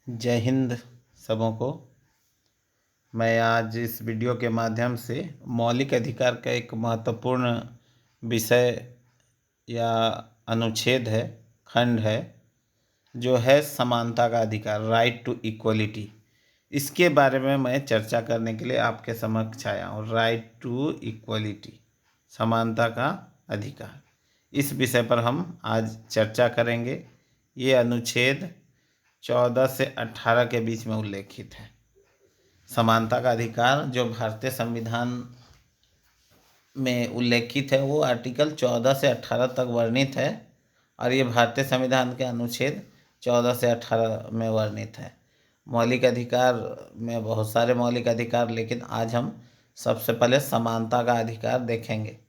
जय हिंद सबों को। मैं आज इस वीडियो के माध्यम से मौलिक अधिकार का एक महत्वपूर्ण विषय या अनुच्छेद है, खंड है, जो है समानता का अधिकार, राइट टू इक्वलिटी। इसके बारे में मैं चर्चा करने के लिए आपके समक्ष आया हूँ। राइट टू इक्वलिटी, समानता का अधिकार, इस विषय पर हम आज चर्चा करेंगे। ये अनुच्छेद 14 से 18 के बीच में उल्लेखित है। समानता का अधिकार जो भारतीय संविधान में उल्लेखित है वो आर्टिकल 14 से 18 तक वर्णित है, और ये भारतीय संविधान के अनुच्छेद 14 से 18 में वर्णित है। मौलिक अधिकार में बहुत सारे मौलिक अधिकार, लेकिन आज हम सबसे पहले समानता का अधिकार देखेंगे,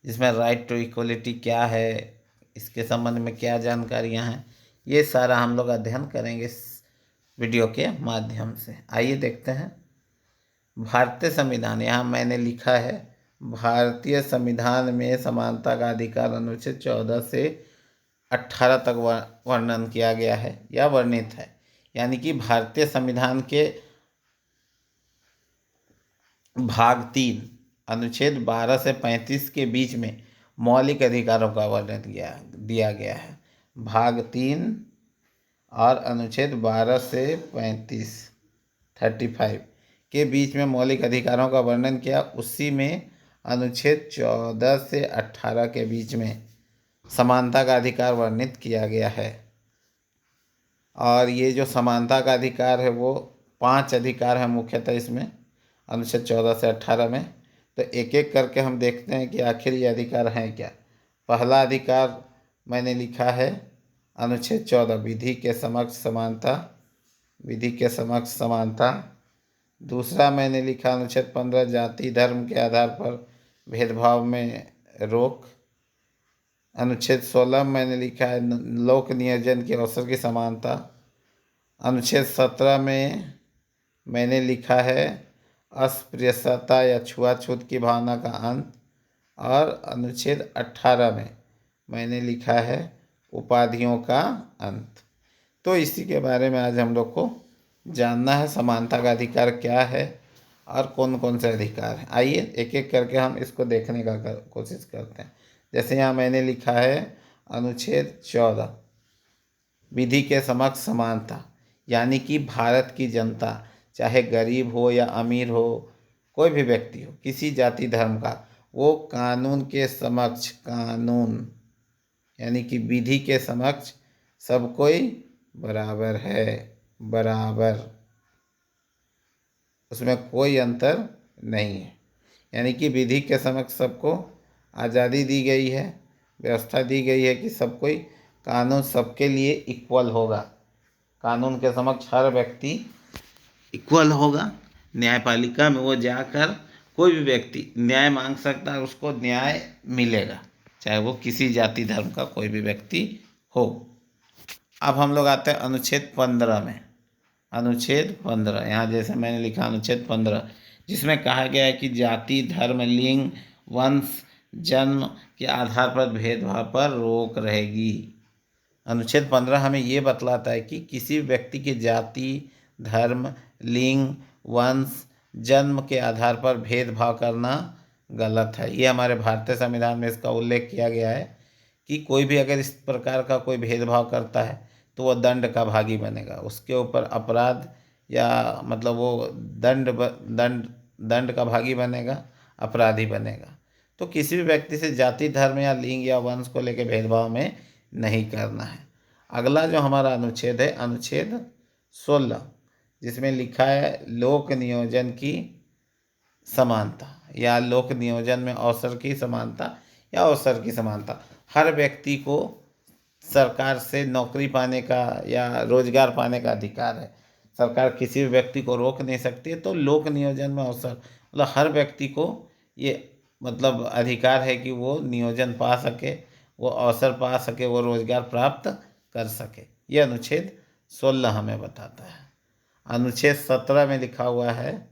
जिसमें राइट टू इक्वलिटी क्या है, इसके संबंध में क्या जानकारियां हैं, ये सारा हम लोग अध्ययन करेंगे इस वीडियो के माध्यम से। आइए देखते हैं। भारतीय संविधान, यहाँ मैंने लिखा है भारतीय संविधान में समानता का अधिकार अनुच्छेद 14 से 18 तक वर्णन किया गया है या वर्णित है। यानी कि भारतीय संविधान के भाग 3 अनुच्छेद 12 से 35 के बीच में मौलिक अधिकारों का वर्णन दिया गया है। भाग 3 और अनुच्छेद 12 से 35 के बीच में मौलिक अधिकारों का वर्णन किया। उसी में अनुच्छेद 14 से 18 के बीच में समानता का अधिकार वर्णित किया गया है। और ये जो समानता का अधिकार है वो 5 अधिकार हैं मुख्यतः इसमें, अनुच्छेद 14 से 18 में। तो एक एक करके हम देखते हैं कि आखिर ये अधिकार हैं क्या। पहला अधिकार मैंने लिखा है अनुच्छेद 14, विधि के समक्ष समानता, विधि के समक्ष समानता। दूसरा मैंने लिखा अनुच्छेद 15, जाति धर्म के आधार पर भेदभाव में रोक। अनुच्छेद 16 मैंने लिखा है लोक नियोजन के अवसर की समानता। अनुच्छेद 17 में मैंने लिखा है अस्पृश्यता या छुआछूत की भावना का अंत। और अनुच्छेद 18 में मैंने लिखा है उपाधियों का अंत। तो इसी के बारे में आज हम लोग को जानना है, समानता का अधिकार क्या है और कौन कौन से अधिकार हैं। आइए एक एक करके हम इसको देखने का कोशिश करते हैं। जैसे यहाँ मैंने लिखा है अनुच्छेद 14, विधि के समक्ष समानता, यानी कि भारत की जनता, चाहे गरीब हो या अमीर हो, कोई भी व्यक्ति हो, किसी जाति धर्म का, वो कानून के समक्ष, कानून यानी कि विधि के समक्ष सब कोई बराबर है, बराबर, उसमें कोई अंतर नहीं है। यानी कि विधि के समक्ष सबको आज़ादी दी गई है, व्यवस्था दी गई है कि सब कोई, कानून सबके लिए इक्वल होगा। कानून के समक्ष हर व्यक्ति इक्वल होगा। न्यायपालिका में वो जाकर कोई भी व्यक्ति न्याय मांग सकता है, उसको न्याय मिलेगा, चाहे वो किसी जाति धर्म का कोई भी व्यक्ति हो। अब हम लोग आते हैं अनुच्छेद 15 में। अनुच्छेद 15, यहाँ जैसे मैंने लिखा अनुच्छेद 15, जिसमें कहा गया है कि जाति धर्म लिंग वंश जन्म के आधार पर भेदभाव पर रोक रहेगी। अनुच्छेद 15 हमें ये बतलाता है कि किसी व्यक्ति की जाति धर्म लिंग वंश जन्म के आधार पर भेदभाव करना गलत है। ये हमारे भारतीय संविधान में इसका उल्लेख किया गया है कि कोई भी अगर इस प्रकार का कोई भेदभाव करता है तो वह दंड का भागी बनेगा, उसके ऊपर अपराध या मतलब वो दंड का भागी बनेगा, अपराधी बनेगा। तो किसी भी व्यक्ति से जाति धर्म या लिंग या वंश को लेकर भेदभाव में नहीं करना है। अगला जो हमारा अनुच्छेद है अनुच्छेद 16, जिसमें लिखा है लोक नियोजन की समानता या लोक नियोजन में अवसर की समानता या अवसर की समानता। हर व्यक्ति को सरकार से नौकरी पाने का या रोजगार पाने का अधिकार है। सरकार किसी भी व्यक्ति को रोक नहीं सकती है। तो लोक नियोजन में अवसर मतलब हर व्यक्ति को ये मतलब अधिकार है कि वो नियोजन पा सके, वो अवसर पा सके, वो रोजगार प्राप्त कर सके। ये अनुच्छेद 16 हमें बताता है। अनुच्छेद 17 में लिखा हुआ है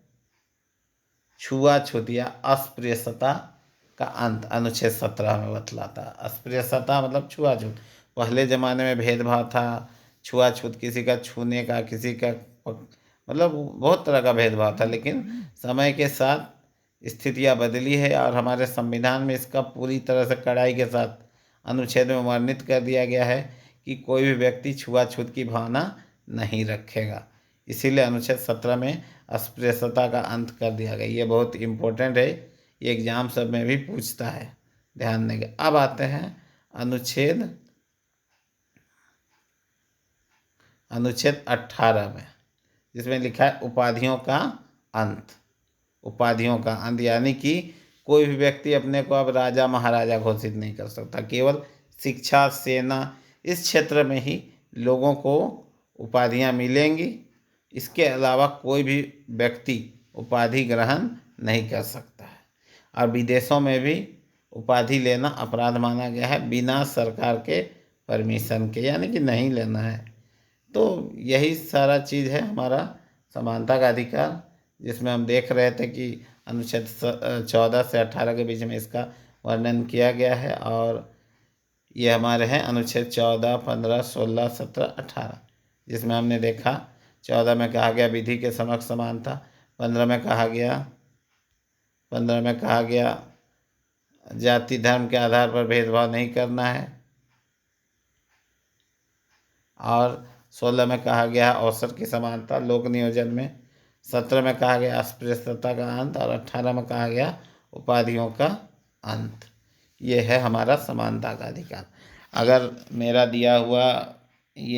छुआछूत या अस्पृश्यता का अंत। अनुच्छेद 17 में बतलाता है अस्पृश्यता मतलब छुआछूत। पहले ज़माने में भेदभाव था, छुआछूत, किसी का छूने का, किसी का मतलब बहुत तरह का भेदभाव था। लेकिन समय के साथ स्थितियाँ बदली है और हमारे संविधान में इसका पूरी तरह से कड़ाई के साथ अनुच्छेद में वर्णित कर दिया गया है कि कोई भी व्यक्ति छुआछूत की भावना नहीं रखेगा। इसीलिए अनुच्छेद 17 में अस्पृश्यता का अंत कर दिया गया। ये बहुत इम्पोर्टेंट है, ये एग्जाम सब में भी पूछता है, ध्यान देंगे। अब आते हैं अनुच्छेद 18 में, जिसमें लिखा है उपाधियों का अंत। उपाधियों का अंत यानी कि कोई भी व्यक्ति अपने को अब राजा महाराजा घोषित नहीं कर सकता। केवल शिक्षा, सेना, इस क्षेत्र में ही लोगों को उपाधियां मिलेंगी। इसके अलावा कोई भी व्यक्ति उपाधि ग्रहण नहीं कर सकता है। और विदेशों में भी उपाधि लेना अपराध माना गया है बिना सरकार के परमिशन के, यानी कि नहीं लेना है। तो यही सारा चीज़ है हमारा समानता का अधिकार, जिसमें हम देख रहे थे कि अनुच्छेद 14 से 18 के बीच में इसका वर्णन किया गया है। और ये हमारे हैं अनुच्छेद 14, 15, 16, 17, 18, जिसमें हमने देखा 14 में कहा गया विधि के समक्ष समानता, 15 में कहा गया जाति धर्म के आधार पर भेदभाव नहीं करना है, और 16 में कहा गया अवसर की समानता लोक नियोजन में, 17 में कहा गया अस्पृश्यता का अंत, और 18 में कहा गया उपाधियों का अंत। ये है हमारा समानता का अधिकार। अगर मेरा दिया हुआ